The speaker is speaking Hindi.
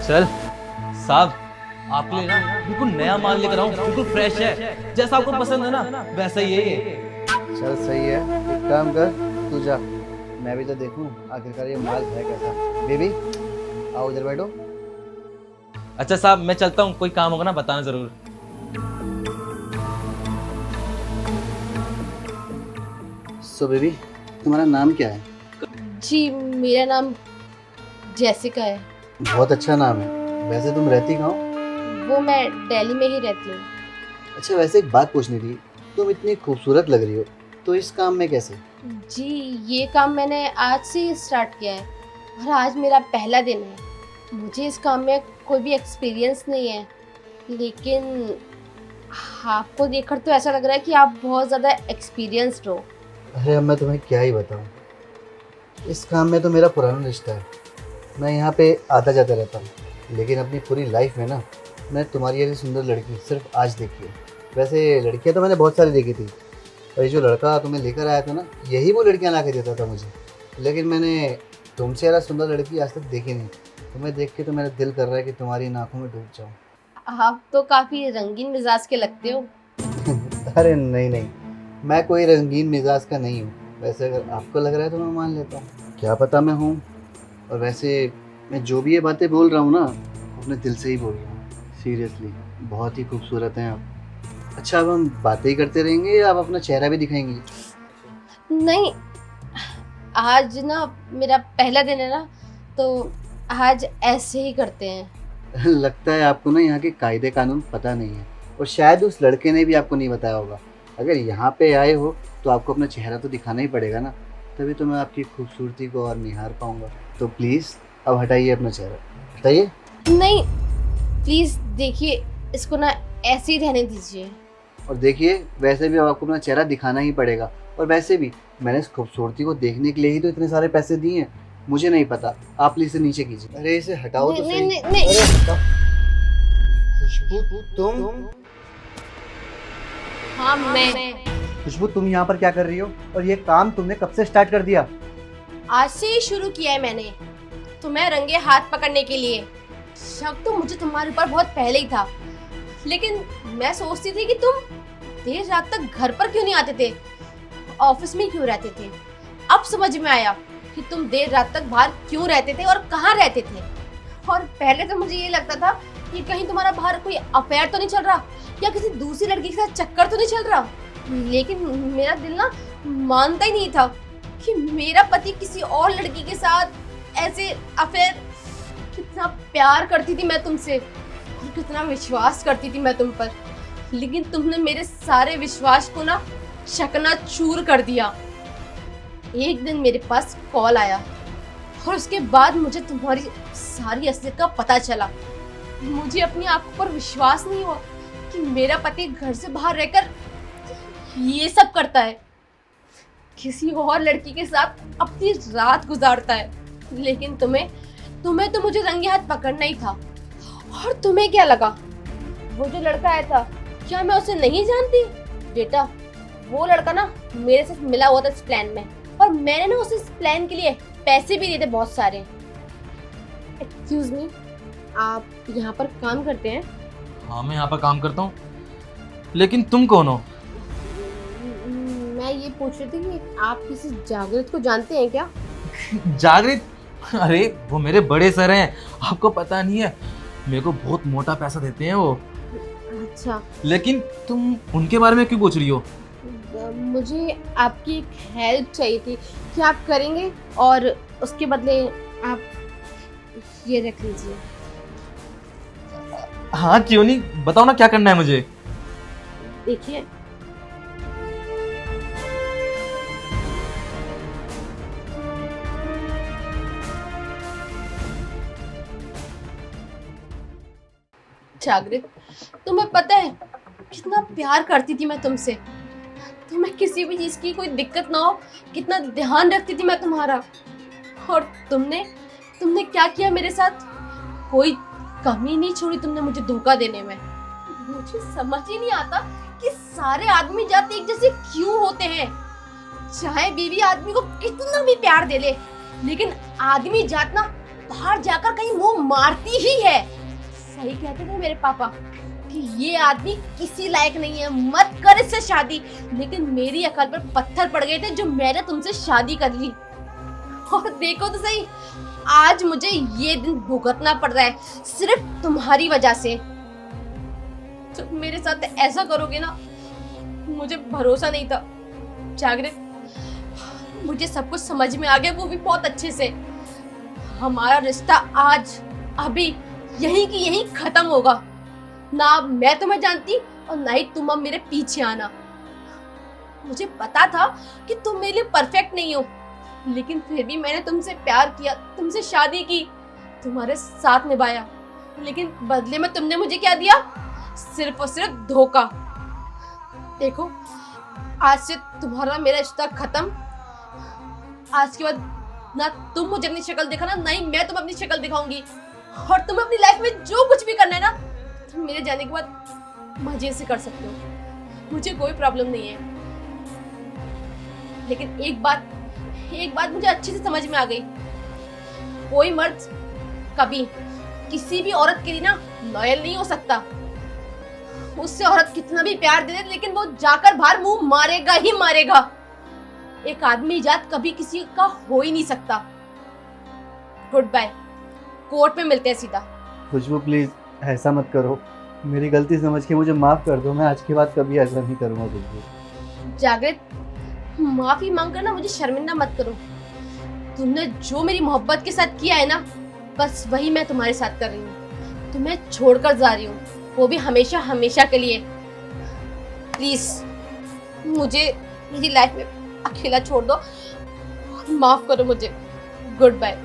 चल साहब, आपके लिए ना बिल्कुल नया माल लेकर आऊं, बिल्कुल फ्रेश है, जैसा आपको पसंद है ना वैसा ही है ये। चल सही है, एक काम कर, तू जा, मैं भी तो देखूं आखिरकार ये माल है कैसा। बेबी आओ इधर बैठो। अच्छा साहब, मैं चलता हूँ, कोई काम होगा ना बताना जरूर। सो बेबी, तुम्हारा नाम क्या है? जी मेरा नाम जेसिका है। बहुत अच्छा नाम है। वैसे तुम रहती कहाँ हो? वो मैं दिल्ली में ही रहती हूँ। अच्छा वैसे एक बात पूछनी थी, तुम इतनी खूबसूरत लग रही हो, तो इस काम में कैसे? जी ये काम मैंने आज से ही स्टार्ट किया है और आज मेरा पहला दिन है। मुझे इस काम में कोई भी एक्सपीरियंस नहीं है, लेकिन आपको देखकर तो ऐसा लग रहा है कि आप बहुत ज़्यादा एक्सपीरियंस्ड हो। अरे अब मैं तुम्हें क्या ही बताऊं, इस काम में तो मेरा पुराना रिश्ता है। मैं यहाँ पे आता जाता रहता हूँ, लेकिन अपनी पूरी लाइफ में ना मैं तुम्हारी ऐसी सुंदर लड़की सिर्फ आज देखी है। वैसे लड़कियाँ तो मैंने बहुत सारी देखी थी, और ये जो लड़का तुम्हें लेकर आया था ना, यही वो लड़कियाँ ला के देता था मुझे। लेकिन मैंने तुमसे ज़्यादा सुंदर लड़की आज तक देखी नहीं। तुम्हें देख के तो मेरा दिल कर रहा है कि तुम्हारी इन आँखों में डूब जाऊँ। आप तो काफ़ी रंगीन मिजाज के लगते हो। अरे नहीं नहीं, मैं कोई रंगीन मिजाज का नहीं हूँ। वैसे अगर आपको लग रहा है तो मैं मान लेता हूँ, क्या पता मैं हूँ। और वैसे मैं जो भी ये बातें बोल रहा हूँ ना, अपने दिल से ही बोल रहा हूँ। सीरियसली बहुत ही खूबसूरत हैं आप। अच्छा अब हम बातें ही करते रहेंगे या आप अपना चेहरा भी दिखाएंगी? नहीं, आज ना मेरा पहला दिन है ना, तो आज ऐसे ही करते हैं। लगता है आपको ना यहाँ के कायदे कानून पता नहीं है, और शायद उस लड़के ने भी आपको नहीं बताया होगा। अगर यहाँ पे आए हो तो आपको अपना चेहरा तो दिखाना ही पड़ेगा ना, तभी तो मैं आपकी खूबसूरती को और निहार पाऊंगा। तो प्लीज़ अब हटाइए अपना चेहरा, हटाइए। नहीं प्लीज़ देखिए, इसको ना ऐसे ही रहने दीजिए। और देखिए वैसे भी अब आपको अपना चेहरा दिखाना ही पड़ेगा, और वैसे भी मैंने इस खूबसूरती को देखने के लिए ही तो इतने सारे पैसे दिए हैं। मुझे नहीं पता, आप प्लीज इसे नीचे कीजिए। अरे इसे हटाओ तो नहीं, सही। नहीं, नहीं, नहीं। अरे हटाओ। खुशबू तुम हाँ मैं खुशबू तुम यहाँ पर क्या कर रही हो, और ये काम तुमने कब से स्टार्ट कर दिया? आज से ही शुरू किया है मैंने, तुम्हें रंगे हाथ पकड़ने के लिए। शक तो मुझे तुम्हारे ऊपर बहुत पहले ही था, लेकिन मैं सोचती थी कि तुम देर रात तक घर पर क्यों नहीं आते थे, ऑफिस में क्यों रहते थे। अब समझ में आया कि तुम देर रात तक बाहर क्यों रहते थे और कहाँ रहते थे। और पहले तो मुझे ये लगता था कि कहीं तुम्हारा बाहर कोई अफेयर तो नहीं चल रहा, या किसी दूसरी लड़की के साथ चक्कर तो नहीं चल रहा। लेकिन मेरा दिल ना मानता ही नहीं था कि मेरा पति किसी और लड़की के साथ ऐसे अफेयर। कितना प्यार करती थी मैं तुमसे, और कितना विश्वास करती थी मैं तुम पर, लेकिन तुमने मेरे सारे विश्वास को ना शकनाचूर कर दिया। एक दिन मेरे पास कॉल आया और उसके बाद मुझे तुम्हारी सारी असलियत का पता चला। मुझे अपनी आंखों पर विश्वास नहीं हुआ कि मेरा पति घर से बाहर रहकर ये सब करता है, किसी और लड़की के साथ अपनी रात गुजारता है। लेकिन तुम्हें तो मुझे रंगे हाथ पकड़ना ही था। और तुम्हें क्या लगा, वो जो लड़का आया था, क्या मैं उसे नहीं जानती? बेटा वो लड़का ना मेरे साथ मिला हुआ था इस प्लान में, और मैंने ना उसे इस प्लान के लिए पैसे भी दिए थे बहुत सारे। एक्सक्यूज मी, आप यहाँ पर काम करते हैं? हाँ मैं यहाँ पर काम करता हूँ, लेकिन तुम कौन हो? मैं ये पूछ रही थी कि आप किसी जागृत को जानते हैं क्या? जागृत? अरे वो मेरे बड़े सर हैं, आपको पता नहीं है, मेरे को बहुत मोटा पैसा देते हैं वो। अच्छा, लेकिन तुम उनके बारे में क्यों पूछ रही हो? मुझे आपकी एक हेल्प चाहिए थी, क्या आप करेंगे? और उसके बदले आप ये रख लीजिए। हाँ क्यों नहीं, बताओ ना क्या करना है मुझे। देखिए, जागृत, तुम्हें पता है कितना प्यार करती थी मैं तुमसे। तुम्हें किसी भी चीज की कोई दिक्कत ना हो, कितना ध्यान रखती थी मैं तुम्हारा। और तुमने क्या किया मेरे साथ? कोई कमी नहीं छोड़ी तुमने मुझे धोखा देने में। मुझे समझ ही नहीं आता कि सारे आदमी जाते एक जैसे क्यों होते हैं। चाहे बीवी आदमी को कितना भी प्यार दे ले, लेकिन आदमी जात ना बाहर जाकर कहीं मुंह मारती ही है। सही कहते थे मेरे पापा कि ये आदमी किसी लायक नहीं है, मत कर इससे शादी। लेकिन मेरी अकल पर पत्थर पड़ गए थे जो मैंने तुमसे शादी कर ली। और देखो तो सही, आज मुझे ये दिन भुगतना पड़ रहा है सिर्फ तुम्हारी वजह से। तुम मेरे साथ ऐसा करोगे ना, मुझे भरोसा नहीं था। जागृत, मुझे सब कुछ समझ में आ गया, वो भी बहुत अच्छे से। हमारा रिश्ता आज अभी यहीं की यहीं खत्म होगा। ना अब मैं तुम्हें जानती और ना ही तुम अब मेरे पीछे आना। मुझे पता था कि तुम मेरे लिए परफेक्ट नहीं हो, लेकिन फिर भी मैंने तुमसे प्यार किया, तुमसे शादी की, तुम्हारे साथ निभाया। लेकिन बदले में तुमने मुझे क्या दिया? सिर्फ और सिर्फ धोखा। देखो, आज से तुम्हारा मेरा रिश्ता खत्म। आज के बाद ना तुम मुझे अपनी शक्ल दिखाना, ना ही मैं तुम्हें अपनी शक्ल दिखाऊंगी। और तुम्हें अपनी लाइफ में जो कुछ भी करना है ना, तुम मेरे जाने के बाद मजे से कर सकते हो, मुझे कोई प्रॉब्लम नहीं है। लेकिन एक बात मुझे अच्छे से समझ में आ गई। कोई मर्द कभी किसी भी औरत के लिए ना लॉयल नहीं हो सकता। उससे औरत कितना भी प्यार दे दे, लेकिन वो जाकर बाहर मुंह मारेगा ही मारेगा। एक आदमी जात कभी किसी का हो ही नहीं सकता। गुड बाय, कोर्ट में मिलते हैं सीधा। खुशबू प्लीज ऐसा मत करो, मेरी गलती समझ के मुझे माफ कर दो। मैं आज के बाद कभी ऐसा नहीं करूँगा खुशबू। जागृत, माफी मांगकर ना मुझे शर्मिंदा मत करो। तुमने जो मेरी मोहब्बत के साथ किया है ना, बस वही मैं तुम्हारे साथ कर रही हूँ। तुम्हें छोड़कर जा रही हूँ, वो भी हमेशा हमेशा के लिए। प्लीज मुझे मेरी लाइफ में अकेला छोड़ दो, माफ करो मुझे। Good bye.